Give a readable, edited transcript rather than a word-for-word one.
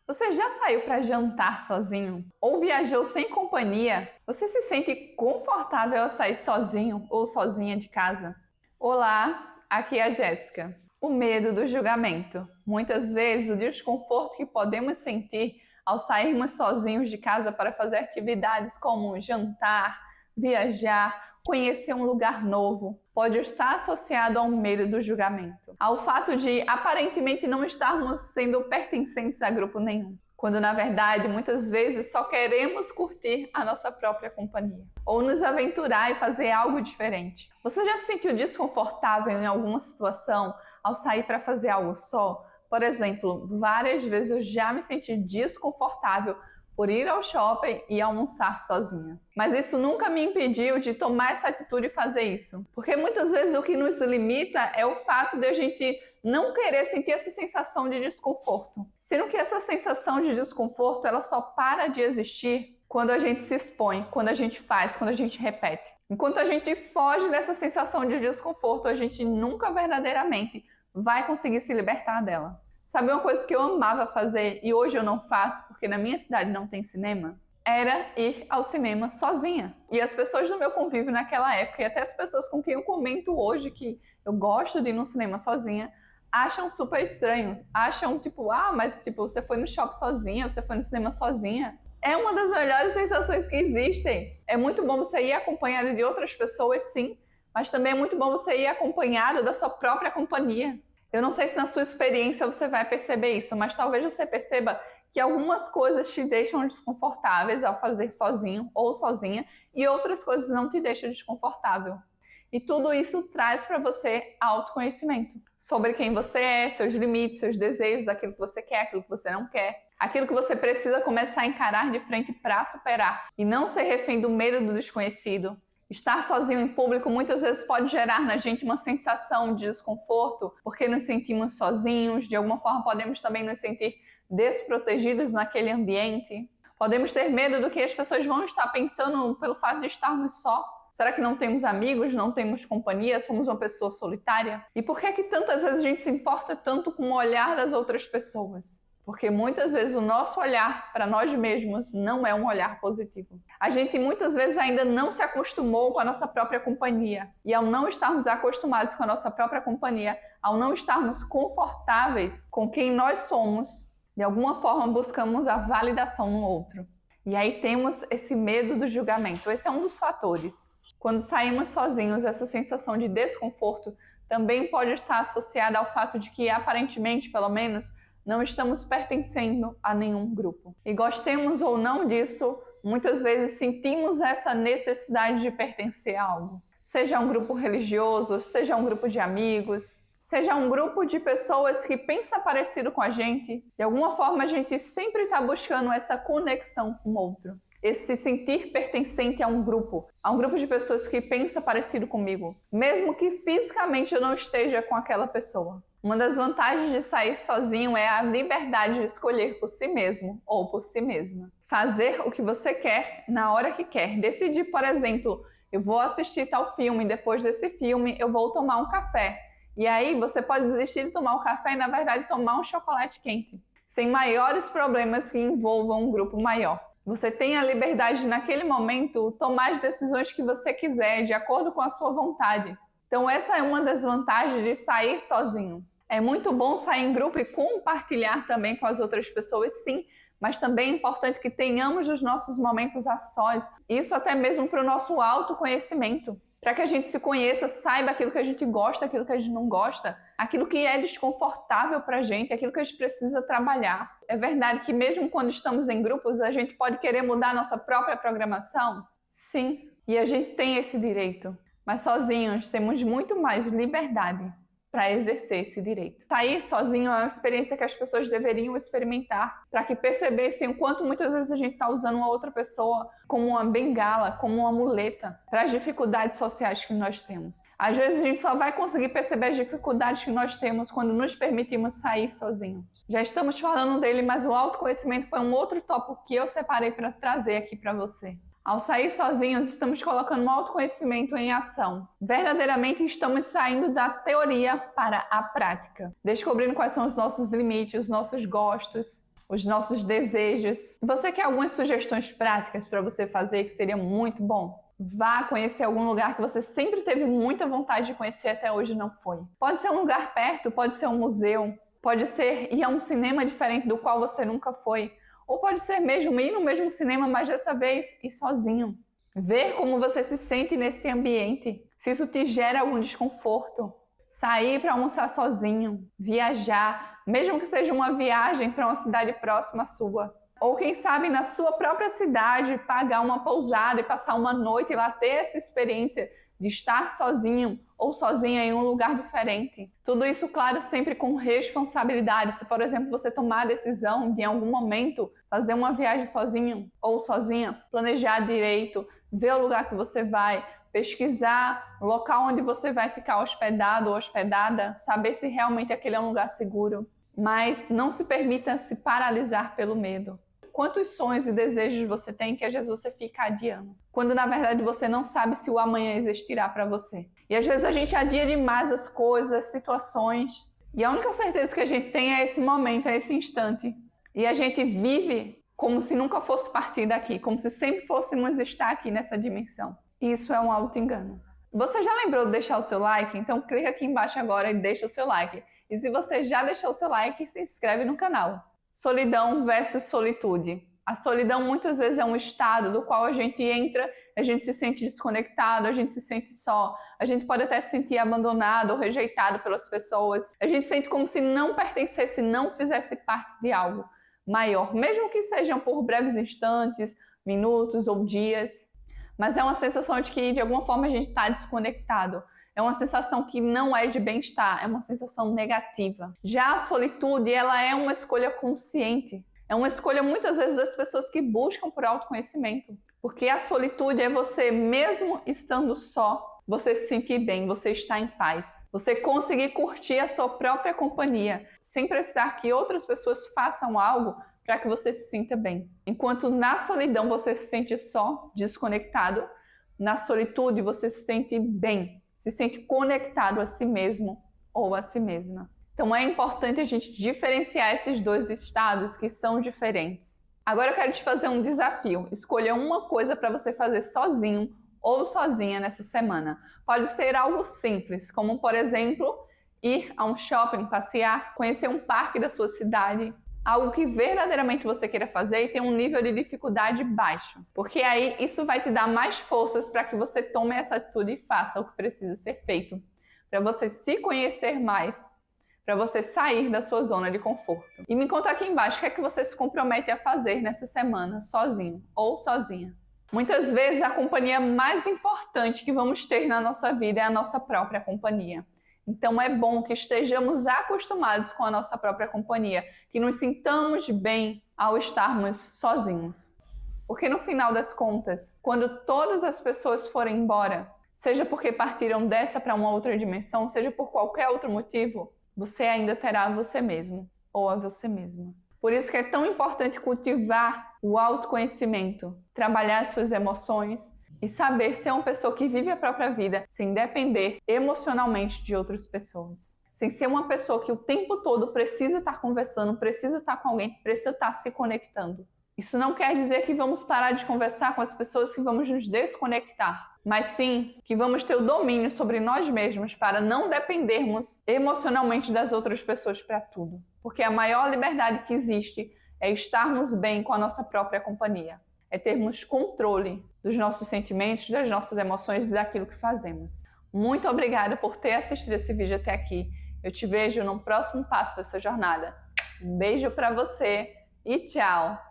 Você já saiu para jantar sozinho? Ou viajou sem companhia? Você se sente confortável ao sair sozinho ou sozinha de casa? Olá, aqui é a Jéssica. O medo do julgamento. Muitas vezes o desconforto que podemos sentir ao sairmos sozinhos de casa para fazer atividades como jantar, viajar, conhecer um lugar novo, pode estar associado ao medo do julgamento, ao fato de aparentemente não estarmos sendo pertencentes a grupo nenhum, quando na verdade muitas vezes só queremos curtir a nossa própria companhia, ou nos aventurar e fazer algo diferente. Você já se sentiu desconfortável em alguma situação ao sair para fazer algo só? Por exemplo, várias vezes eu já me senti desconfortável por ir ao shopping e almoçar sozinha. Mas isso nunca me impediu de tomar essa atitude e fazer isso. Porque muitas vezes o que nos limita é o fato de a gente não querer sentir essa sensação de desconforto. Sendo que essa sensação de desconforto, ela só para de existir quando a gente se expõe, quando a gente faz, quando a gente repete. Enquanto a gente foge dessa sensação de desconforto, a gente nunca verdadeiramente vai conseguir se libertar dela. Sabe uma coisa que eu amava fazer e hoje eu não faço porque na minha cidade não tem cinema? Era ir ao cinema sozinha. E as pessoas do meu convívio naquela época, e até as pessoas com quem eu comento hoje que eu gosto de ir no cinema sozinha, acham super estranho. Acham tipo, mas tipo, você foi no shopping sozinha, você foi no cinema sozinha. É uma das melhores sensações que existem. É muito bom você ir acompanhado de outras pessoas, sim, mas também é muito bom você ir acompanhado da sua própria companhia. Eu não sei se na sua experiência você vai perceber isso, mas talvez você perceba que algumas coisas te deixam desconfortáveis ao fazer sozinho ou sozinha e outras coisas não te deixam desconfortável. E tudo isso traz para você autoconhecimento sobre quem você é, seus limites, seus desejos, aquilo que você quer, aquilo que você não quer, aquilo que você precisa começar a encarar de frente para superar e não ser refém do medo do desconhecido. Estar sozinho em público muitas vezes pode gerar na gente uma sensação de desconforto, porque nos sentimos sozinhos, de alguma forma podemos também nos sentir desprotegidos naquele ambiente. Podemos ter medo do que as pessoas vão estar pensando pelo fato de estarmos só. Será que não temos amigos, não temos companhia, somos uma pessoa solitária? E por que tantas vezes a gente se importa tanto com o olhar das outras pessoas? Porque muitas vezes o nosso olhar para nós mesmos não é um olhar positivo. A gente muitas vezes ainda não se acostumou com a nossa própria companhia. E ao não estarmos acostumados com a nossa própria companhia, ao não estarmos confortáveis com quem nós somos, de alguma forma buscamos a validação no outro. E aí temos esse medo do julgamento. Esse é um dos fatores. Quando saímos sozinhos, essa sensação de desconforto também pode estar associada ao fato de que, aparentemente, pelo menos, não estamos pertencendo a nenhum grupo. E gostemos ou não disso, muitas vezes sentimos essa necessidade de pertencer a algo. Seja um grupo religioso, seja um grupo de amigos, seja um grupo de pessoas que pensa parecido com a gente. De alguma forma a gente sempre está buscando essa conexão com o outro. Esse se sentir pertencente a um grupo de pessoas que pensa parecido comigo, mesmo que fisicamente eu não esteja com aquela pessoa. Uma das vantagens de sair sozinho é a liberdade de escolher por si mesmo ou por si mesma. Fazer o que você quer na hora que quer. Decidir, por exemplo, eu vou assistir tal filme, depois desse filme eu vou tomar um café. E aí você pode desistir de tomar um café e, na verdade, tomar um chocolate quente, sem maiores problemas que envolvam um grupo maior. Você tem a liberdade de, naquele momento, tomar as decisões que você quiser, de acordo com a sua vontade. Então essa é uma das vantagens de sair sozinho. É muito bom sair em grupo e compartilhar também com as outras pessoas, sim, mas também é importante que tenhamos os nossos momentos a sós, isso até mesmo para o nosso autoconhecimento, para que a gente se conheça, saiba aquilo que a gente gosta, aquilo que a gente não gosta, aquilo que é desconfortável para a gente, aquilo que a gente precisa trabalhar. É verdade que mesmo quando estamos em grupos, a gente pode querer mudar a nossa própria programação? Sim, e a gente tem esse direito. Mas sozinhos temos muito mais liberdade para exercer esse direito. Sair sozinho é uma experiência que as pessoas deveriam experimentar para que percebessem o quanto muitas vezes a gente está usando uma outra pessoa como uma bengala, como uma muleta para as dificuldades sociais que nós temos. Às vezes a gente só vai conseguir perceber as dificuldades que nós temos quando nos permitimos sair sozinhos. Já estamos falando dele, mas o autoconhecimento foi um outro tópico que eu separei para trazer aqui para você. Ao sair sozinhos, estamos colocando o autoconhecimento em ação. Verdadeiramente estamos saindo da teoria para a prática, descobrindo quais são os nossos limites, os nossos gostos, os nossos desejos. Você quer algumas sugestões práticas para você fazer que seria muito bom? Vá conhecer algum lugar que você sempre teve muita vontade de conhecer até hoje e não foi. Pode ser um lugar perto, pode ser um museu, pode ser ir a um cinema diferente do qual você nunca foi, ou pode ser mesmo ir no mesmo cinema, mas dessa vez ir sozinho. Ver como você se sente nesse ambiente, se isso te gera algum desconforto. Sair para almoçar sozinho, viajar, mesmo que seja uma viagem para uma cidade próxima à sua. Ou quem sabe na sua própria cidade, pagar uma pousada e passar uma noite e lá ter essa experiência de estar sozinho ou sozinha em um lugar diferente. Tudo isso, claro, sempre com responsabilidade. Se, por exemplo, você tomar a decisão de em algum momento fazer uma viagem sozinho ou sozinha, planejar direito, ver o lugar que você vai, pesquisar o local onde você vai ficar hospedado ou hospedada, saber se realmente aquele é um lugar seguro. Mas não se permita se paralisar pelo medo. Quantos sonhos e desejos você tem que às vezes você fica adiando, quando na verdade você não sabe se o amanhã existirá para você. E às vezes a gente adia demais as coisas, as situações, e a única certeza que a gente tem é esse momento, é esse instante. E a gente vive como se nunca fosse partir daqui, como se sempre fôssemos estar aqui nessa dimensão. E isso é um auto-engano. Você já lembrou de deixar o seu like? Então clica aqui embaixo agora e deixa o seu like. E se você já deixou o seu like, se inscreve no canal. Solidão versus solitude. A solidão muitas vezes é um estado do qual a gente entra, a gente se sente desconectado, a gente se sente só, a gente pode até se sentir abandonado ou rejeitado pelas pessoas, a gente sente como se não pertencesse, não fizesse parte de algo maior, mesmo que sejam por breves instantes, minutos ou dias, mas é uma sensação de que de alguma forma a gente está desconectado. É uma sensação que não é de bem-estar, é uma sensação negativa. Já a solitude, ela é uma escolha consciente. É uma escolha muitas vezes das pessoas que buscam por autoconhecimento. Porque a solitude é você, mesmo estando só, você se sentir bem, você estar em paz. Você conseguir curtir a sua própria companhia, sem precisar que outras pessoas façam algo para que você se sinta bem. Enquanto na solidão você se sente só, desconectado, na solitude você se sente bem. Se sente conectado a si mesmo ou a si mesma. Então é importante a gente diferenciar esses dois estados que são diferentes. Agora eu quero te fazer um desafio. Escolha uma coisa para você fazer sozinho ou sozinha nessa semana. Pode ser algo simples, como por exemplo, ir a um shopping, passear, conhecer um parque da sua cidade. Algo que verdadeiramente você queira fazer e tem um nível de dificuldade baixo. Porque aí isso vai te dar mais forças para que você tome essa atitude e faça o que precisa ser feito. Para você se conhecer mais, para você sair da sua zona de conforto. E me conta aqui embaixo o que é que você se compromete a fazer nessa semana, sozinho ou sozinha. Muitas vezes a companhia mais importante que vamos ter na nossa vida é a nossa própria companhia. Então é bom que estejamos acostumados com a nossa própria companhia, que nos sintamos bem ao estarmos sozinhos. Porque no final das contas, quando todas as pessoas forem embora, seja porque partiram dessa para uma outra dimensão, seja por qualquer outro motivo, você ainda terá você mesmo ou a você mesma. Por isso que é tão importante cultivar o autoconhecimento, trabalhar as suas emoções, e saber ser uma pessoa que vive a própria vida sem depender emocionalmente de outras pessoas. Sem ser uma pessoa que o tempo todo precisa estar conversando, precisa estar com alguém, precisa estar se conectando. Isso não quer dizer que vamos parar de conversar com as pessoas, que vamos nos desconectar. Mas sim que vamos ter o domínio sobre nós mesmos para não dependermos emocionalmente das outras pessoas para tudo. Porque a maior liberdade que existe é estarmos bem com a nossa própria companhia. É termos controle dos nossos sentimentos, das nossas emoções e daquilo que fazemos. Muito obrigada por ter assistido esse vídeo até aqui. Eu te vejo no próximo passo dessa jornada. Um beijo para você e tchau!